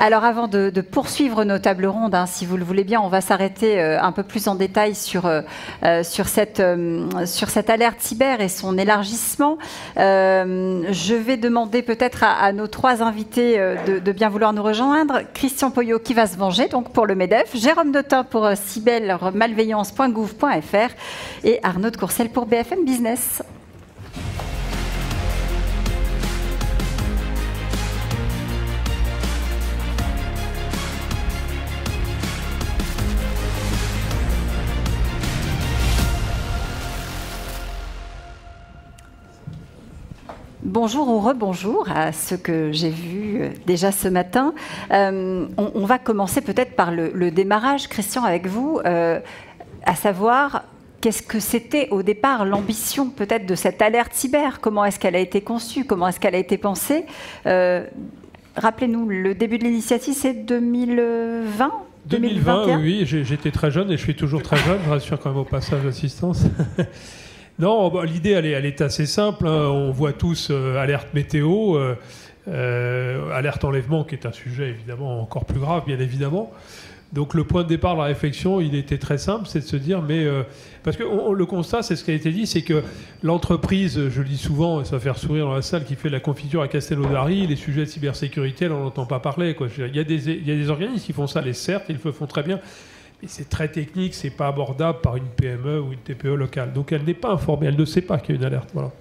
Alors avant de poursuivre nos tables rondes, hein, si vous le voulez bien, on va s'arrêter un peu plus en détail sur cette alerte cyber et son élargissement. Je vais demander peut-être à nos trois invités de bien vouloir nous rejoindre. Christian Poyot qui va se venger donc pour le MEDEF, Jérôme Notin pour cybermalveillance.gouv.fr et Arnaud de Courcelles pour BFM Business. Bonjour ou rebonjour à ceux que j'ai vus déjà ce matin. On va commencer peut-être par le démarrage, Christian, avec vous, à savoir qu'est-ce que c'était au départ l'ambition peut-être de cette alerte cyber? Comment est-ce qu'elle a été conçue? Comment est-ce qu'elle a été pensée? Rappelez-nous, le début de l'initiative, c'est 2020 2020, oui, j'étais très jeune et je suis toujours très jeune, je rassure quand même au passage d'assistance. Non, bah, l'idée, elle est assez simple. Hein. On voit tous alerte météo, alerte enlèvement, qui est un sujet évidemment encore plus grave, bien évidemment. Donc le point de départ de la réflexion, il était très simple, c'est de se dire, mais parce que le constat, c'est ce qui a été dit, c'est que l'entreprise, je le dis souvent, et ça va faire sourire dans la salle, qui fait la confiture à Castelnaudary, les sujets de cybersécurité, on n'en entend pas parler, quoi. Il y a des organismes qui font ça, les certes, ils le font très bien. Et c'est très technique, c'est pas abordable par une PME ou une TPE locale. Donc elle n'est pas informée, elle ne sait pas qu'il y a une alerte. Voilà.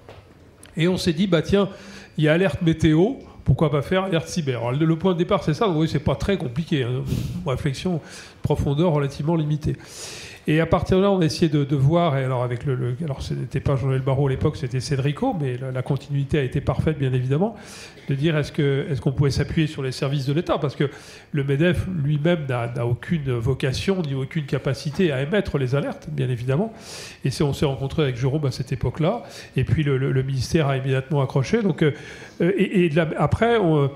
Et on s'est dit, bah tiens, il y a alerte météo, pourquoi pas faire alerte cyber? Alors, le point de départ, c'est ça. Donc, oui, c'est pas très compliqué. Hein. Réflexion, profondeur relativement limitée. Et à partir de là, on a essayé de voir, et alors avec alors ce n'était pas Jean-Noël Barrot à l'époque, c'était Cédrico, mais la continuité a été parfaite, bien évidemment, de dire est-ce qu'on pouvait s'appuyer sur les services de l'État, parce que le MEDEF lui-même n'a aucune vocation ni aucune capacité à émettre les alertes, bien évidemment. Et on s'est rencontré avec Jérôme à cette époque-là, et puis le ministère a immédiatement accroché. Donc, après, le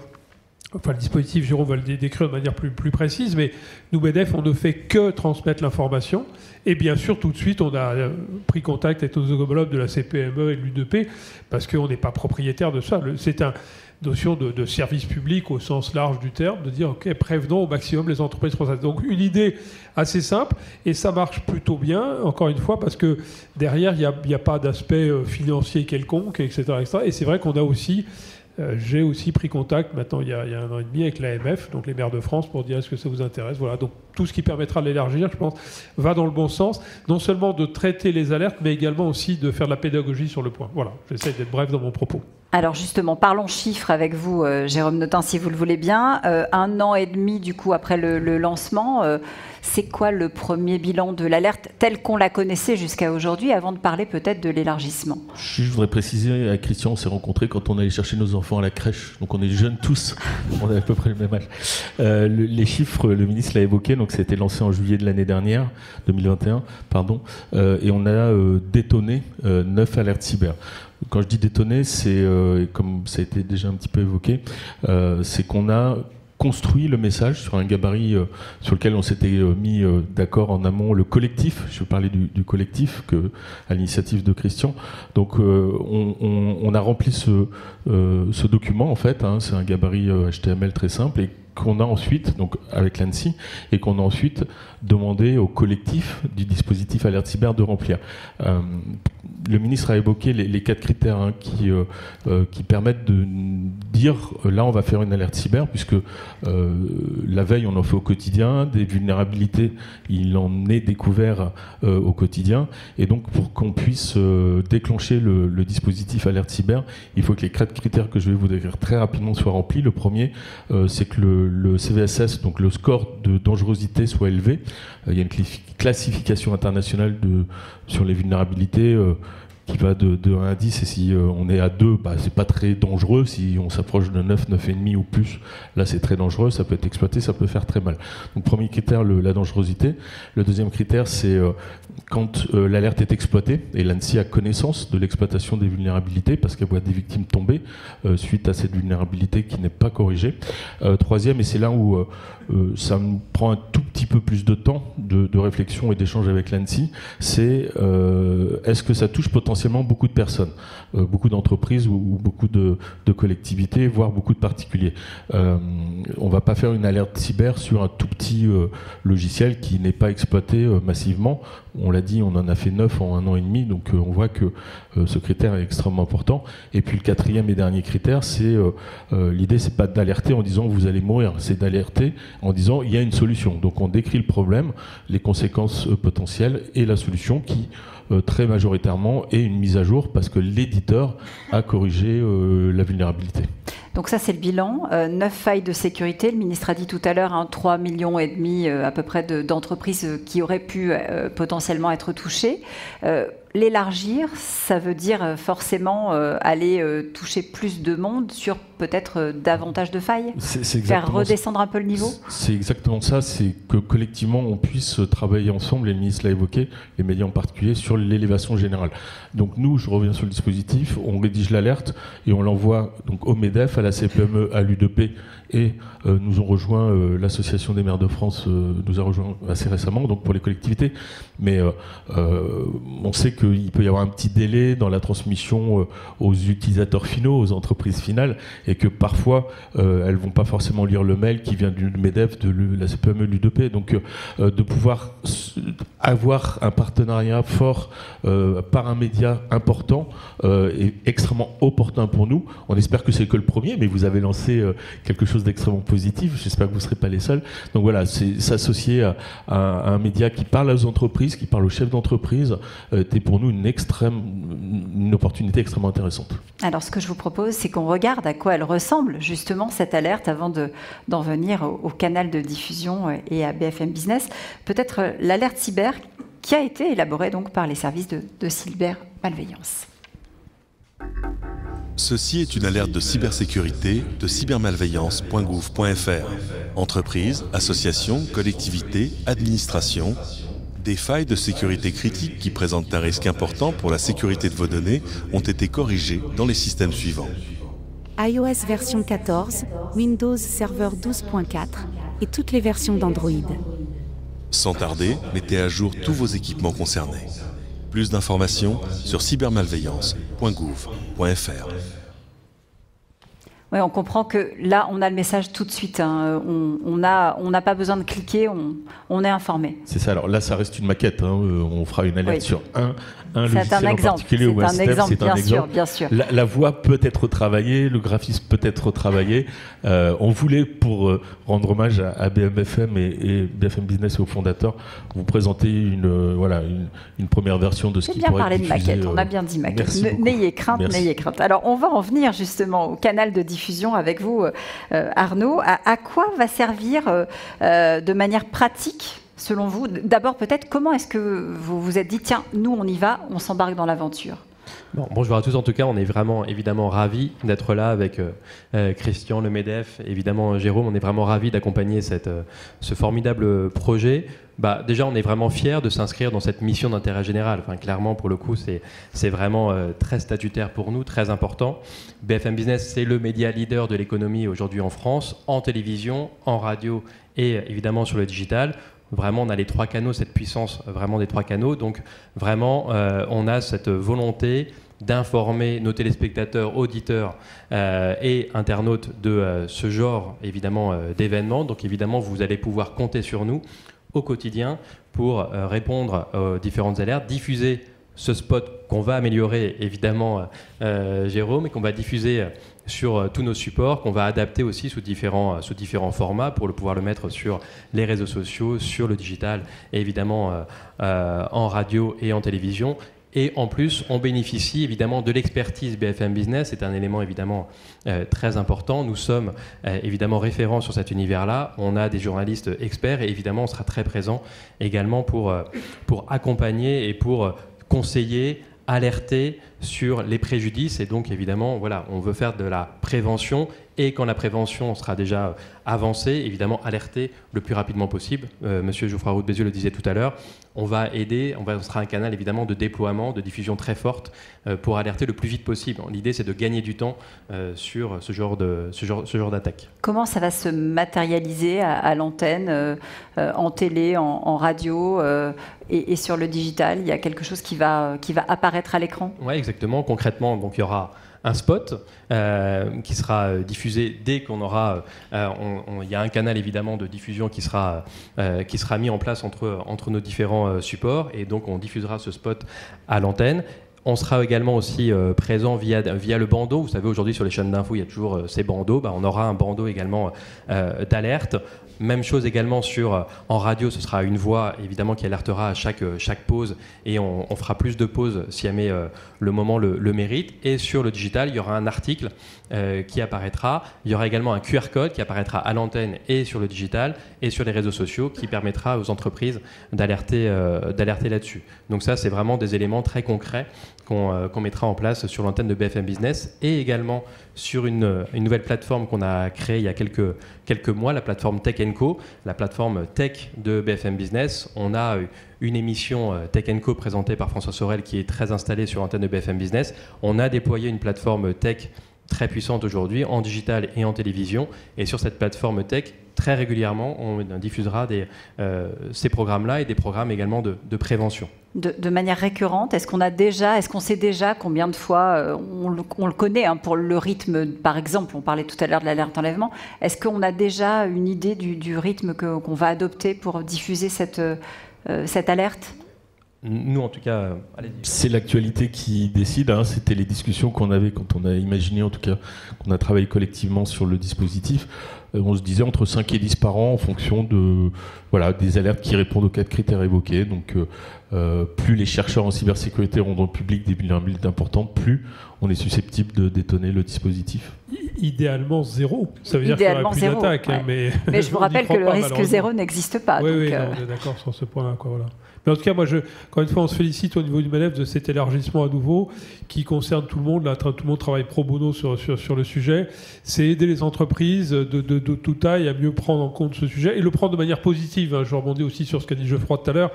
dispositif, Jérôme va le décrire de manière plus précise, mais nous, MEDEF, on ne fait que transmettre l'information. Et bien sûr, tout de suite, on a pris contact avec nos homologues de la CPME et de l'UDP, parce qu'on n'est pas propriétaire de ça. C'est une notion de service public au sens large du terme, de dire, OK, prévenons au maximum les entreprises françaises. Donc, une idée assez simple, et ça marche plutôt bien, encore une fois, parce que derrière, il n'y a pas d'aspect financier quelconque, etc., etc. Et c'est vrai qu'on a aussi... j'ai aussi pris contact, maintenant il y a 1 an et demi, avec l'AMF, donc les maires de France, pour dire est-ce que ça vous intéresse. Voilà, donc tout ce qui permettra de l'élargir, je pense, va dans le bon sens, non seulement de traiter les alertes, mais également aussi de faire de la pédagogie sur le point. Voilà, j'essaie d'être bref dans mon propos. Alors justement, parlons chiffres avec vous, Jérôme Notin, si vous le voulez bien. 1 an et demi, du coup, après le lancement, c'est quoi le premier bilan de l'alerte telle qu'on la connaissait jusqu'à aujourd'hui, avant de parler peut-être de l'élargissement? Je voudrais préciser, avec Christian, on s'est rencontrés quand on allait chercher nos enfants à la crèche, donc on est jeunes tous, on a à peu près le même âge. Les chiffres, le ministre l'a évoqué, donc ça a été lancé en juillet de l'année dernière, 2021, pardon, et on a détonné 9 alertes cyber. Quand je dis détonner, c'est, comme ça a été déjà un petit peu évoqué, c'est qu'on a construit le message sur un gabarit sur lequel on s'était mis d'accord en amont, le collectif, je vais parler du collectif à l'initiative de Christian. Donc on a rempli ce document en fait, hein, c'est un gabarit HTML très simple et qu'on a ensuite, donc avec l'ANSSI, et qu'on a ensuite demandé au collectif du dispositif Alerte Cyber de remplir. Le ministre a évoqué les 4 critères hein, qui permettent de dire là on va faire une alerte cyber, puisque la veille on en fait au quotidien, des vulnérabilités il en est découvert au quotidien, et donc pour qu'on puisse déclencher le dispositif Alerte Cyber, il faut que les 4 critères que je vais vous décrire très rapidement soient remplis. Le premier, c'est que le CVSS, donc le score de dangerosité, soit élevé. Il y a une classification internationale sur les vulnérabilités qui va de 1 à 10, et si on est à 2, bah, c'est pas très dangereux. Si on s'approche de 9, 9,5 ou plus, là c'est très dangereux, ça peut être exploité, ça peut faire très mal. Donc premier critère, la dangerosité. Le deuxième critère, c'est quand l'alerte est exploitée, et l'ANSSI a connaissance de l'exploitation des vulnérabilités, parce qu'elle voit des victimes tomber suite à cette vulnérabilité qui n'est pas corrigée. Troisième, et c'est là où ça nous prend un tout petit peu plus de temps de réflexion et d'échange avec l'ANSSI, c'est est-ce que ça touche potentiellement potentiellement beaucoup de personnes, beaucoup d'entreprises ou beaucoup de collectivités, voire beaucoup de particuliers. On ne va pas faire une alerte cyber sur un tout petit logiciel qui n'est pas exploité massivement. On l'a dit, on en a fait 9 en 1 an et demi, donc on voit que ce critère est extrêmement important. Et puis le 4e et dernier critère, c'est l'idée, c'est pas d'alerter en disant vous allez mourir, c'est d'alerter en disant il y a une solution. Donc on décrit le problème, les conséquences potentielles et la solution qui très majoritairement est une mise à jour parce que l'éditeur a corrigé la vulnérabilité. Donc ça, c'est le bilan. 9 failles de sécurité. Le ministre a dit tout à l'heure 3,5 millions à peu près d'entreprises qui auraient pu potentiellement être touchées. L'élargir, ça veut dire forcément aller toucher plus de monde sur peut-être davantage de failles, faire redescendre un peu le niveau. C'est exactement ça, c'est que collectivement on puisse travailler ensemble, et le ministre l'a évoqué, les médias en particulier, sur l'élévation générale. Donc nous, je reviens sur le dispositif, on rédige l'alerte et on l'envoie donc au MEDEF, à la CPME, à l'UDP, et nous ont rejoint, l'association des maires de France nous a rejoint assez récemment, donc pour les collectivités, mais on sait qu'il peut y avoir un petit délai dans la transmission aux utilisateurs finaux, aux entreprises finales, et que parfois elles ne vont pas forcément lire le mail qui vient du MEDEF, de la CPME, de l'UDP, donc de pouvoir avoir un partenariat fort par un média important est extrêmement opportun pour nous. On espère que c'est que le premier, mais vous avez lancé quelque chose d'extrêmement positif, j'espère que vous ne serez pas les seuls. Donc voilà, c'est s'associer à un média qui parle aux entreprises, qui parle aux chefs d'entreprise, était pour nous une opportunité extrêmement intéressante. Alors ce que je vous propose, c'est qu'on regarde à quoi elle ressemble justement cette alerte avant d'en venir au canal de diffusion et à BFM Business. Peut-être l'alerte cyber qui a été élaborée donc par les services de cybermalveillance. Ceci est une alerte de cybersécurité de cybermalveillance.gouv.fr. Entreprises, associations, collectivités, administrations. Des failles de sécurité critiques qui présentent un risque important pour la sécurité de vos données ont été corrigées dans les systèmes suivants. iOS version 14, Windows Server 12.4 et toutes les versions d'Android. Sans tarder, mettez à jour tous vos équipements concernés. Plus d'informations sur cybermalveillance.gouv.fr. Oui, on comprend que là, on a le message tout de suite. Hein. On n'a pas besoin de cliquer, on est informé. C'est ça. Alors là, ça reste une maquette. Hein. On fera une alerte sur un logiciel en particulier ou un système. C'est un exemple. Bien sûr. La voix peut être retravaillée, le graphisme peut être retravaillé. On voulait, pour rendre hommage à BFM et BFM Business et aux fondateurs, vous présenter une première version de ce qui pourrait être diffusé. J'ai bien parlé de maquette, on a bien dit maquette. N'ayez crainte, n'ayez crainte. Alors, on va en venir justement au canal de diffusion avec vous, Arnaud. À quoi va servir de manière pratique, selon vous? D'abord, peut-être, comment est-ce que vous vous êtes dit, tiens, nous, on y va, on s'embarque dans l'aventure? Bonjour à tous, en tout cas, on est vraiment évidemment ravis d'être là avec Christian, le MEDEF, évidemment Jérôme, on est vraiment ravis d'accompagner ce formidable projet. Déjà, on est vraiment fiers de s'inscrire dans cette mission d'intérêt général. Enfin, clairement, pour le coup, c'est vraiment très statutaire pour nous, très important. BFM Business, c'est le média leader de l'économie aujourd'hui en France, en télévision, en radio et évidemment sur le digital. Vraiment, on a les 3 canaux, cette puissance vraiment des 3 canaux. Donc, vraiment, on a cette volonté d'informer nos téléspectateurs, auditeurs et internautes de ce genre, évidemment, d'événements. Donc, évidemment, vous allez pouvoir compter sur nous au quotidien pour répondre aux différentes alertes, diffuser ce spot qu'on va améliorer, évidemment, Jérôme, et qu'on va diffuser sur tous nos supports, qu'on va adapter aussi sous différents formats pour pouvoir le mettre sur les réseaux sociaux, sur le digital, et évidemment en radio et en télévision. Et en plus, on bénéficie évidemment de l'expertise BFM Business. C'est un élément évidemment très important. Nous sommes évidemment référents sur cet univers-là. On a des journalistes experts et évidemment, on sera très présents également pour accompagner et pour conseiller, alerter sur les préjudices. Et donc évidemment, voilà, on veut faire de la prévention et quand la prévention sera déjà avancée, évidemment alerter le plus rapidement possible. Monsieur Geoffroy Roux de Bézieux le disait tout à l'heure, on sera un canal évidemment de déploiement, de diffusion très forte pour alerter le plus vite possible. L'idée, c'est de gagner du temps sur ce genre d'attaque. Comment ça va se matérialiser à l'antenne, en télé, en radio et sur le digital? Il y a quelque chose qui va apparaître à l'écran? Oui, exactement. Concrètement, donc, il y aura un spot qui sera diffusé dès qu'on aura... il y a un canal évidemment de diffusion qui sera mis en place entre nos différents supports, et donc on diffusera ce spot à l'antenne. On sera également aussi présent via le bandeau. Vous savez, aujourd'hui sur les chaînes d'info, il y a toujours ces bandeaux. On aura un bandeau également d'alerte. Même chose également en radio, ce sera une voix évidemment qui alertera à chaque pause, et on fera plus de pauses si jamais le moment le mérite. Et sur le digital, il y aura un article qui apparaîtra. Il y aura également un QR code qui apparaîtra à l'antenne et sur le digital et sur les réseaux sociaux, qui permettra aux entreprises d'alerter là-dessus. Donc ça, c'est vraiment des éléments très concrets qu'on mettra en place sur l'antenne de BFM Business, et également sur une nouvelle plateforme qu'on a créée il y a quelques mois, la plateforme Tech & Co, la plateforme tech de BFM Business. On a une émission Tech & Co présentée par François Sorel qui est très installée sur l'antenne de BFM Business. On a déployé une plateforme tech très puissante aujourd'hui en digital et en télévision, et sur cette plateforme tech, très régulièrement, on diffusera ces programmes-là et des programmes également de prévention. De manière récurrente, est-ce qu'on sait déjà combien de fois, on le connaît pour le rythme, par exemple, on parlait tout à l'heure de l'alerte enlèvement, est-ce qu'on a déjà une idée du rythme qu'on va adopter pour diffuser cette alerte ? Nous, en tout cas... C'est l'actualité qui décide. C'était les discussions qu'on avait quand on a imaginé, en tout cas, qu'on a travaillé collectivement sur le dispositif. On se disait entre 5 et 10 par an en fonction des alertes qui répondent aux 4 critères évoqués. Donc, plus les chercheurs en cybersécurité auront dans le public des vulnérabilités importantes, plus on est susceptible de détonner le dispositif. Idéalement zéro. Ça veut dire qu'il n'y aura plus d'attaque. Ouais. Mais je vous rappelle que le risque zéro n'existe pas. Oui, on est d'accord sur ce point-là. Voilà. Mais en tout cas, encore une fois, on se félicite au niveau du MANEF de cet élargissement à nouveau qui concerne tout le monde. Là, tout le monde travaille pro bono sur le sujet. C'est aider les entreprises de toute taille à mieux prendre en compte ce sujet et le prendre de manière positive. Je rebondis aussi sur ce qu'a dit Geoffroy tout à l'heure.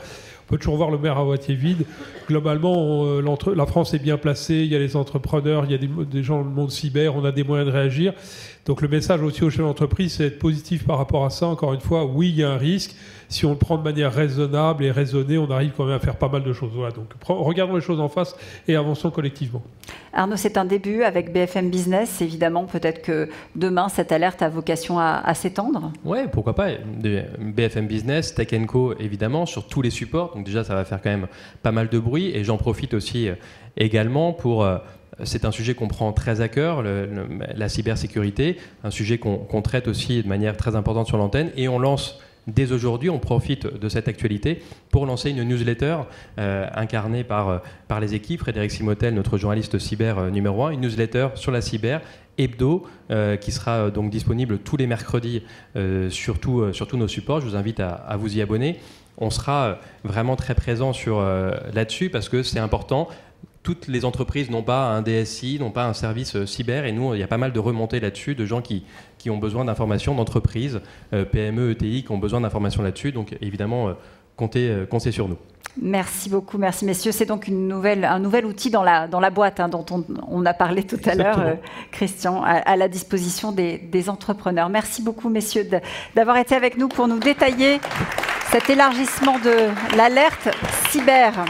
On peut toujours voir le verre à moitié vide. Globalement, la France est bien placée. Il y a les entrepreneurs, il y a des gens dans le monde cyber. On a des moyens de réagir. Donc le message aussi aux chefs d'entreprise, c'est être positif par rapport à ça. Encore une fois, oui, il y a un risque. Si on le prend de manière raisonnable et raisonnée, on arrive quand même à faire pas mal de choses. Voilà, donc regardons les choses en face et avançons collectivement. Arnaud, c'est un début avec BFM Business. Évidemment, peut-être que demain, cette alerte a vocation à s'étendre. Oui, pourquoi pas. BFM Business, Tech & Co, évidemment, sur tous les supports. Donc déjà, ça va faire quand même pas mal de bruit. Et j'en profite aussi également pour... C'est un sujet qu'on prend très à cœur, la cybersécurité, un sujet qu'on traite aussi de manière très importante sur l'antenne. Et on lance... Dès aujourd'hui, on profite de cette actualité pour lancer une newsletter incarnée par les équipes. Frédéric Simotel, notre journaliste cyber numéro 1, une newsletter sur la cyber hebdo qui sera donc disponible tous les mercredis sur tous nos supports. Je vous invite à vous y abonner. On sera vraiment très présent là-dessus parce que c'est important. Toutes les entreprises n'ont pas un DSI, n'ont pas un service cyber, et nous, il y a pas mal de remontées là-dessus, de gens qui ont besoin d'informations, d'entreprises, PME, ETI, qui ont besoin d'informations là-dessus. Donc évidemment, comptez sur nous. Merci beaucoup, merci messieurs. C'est donc un nouvel outil dans la boîte dont on a parlé tout à l'heure, Christian, à la disposition des entrepreneurs. Merci beaucoup messieurs d'avoir été avec nous pour nous détailler cet élargissement de l'alerte cyber.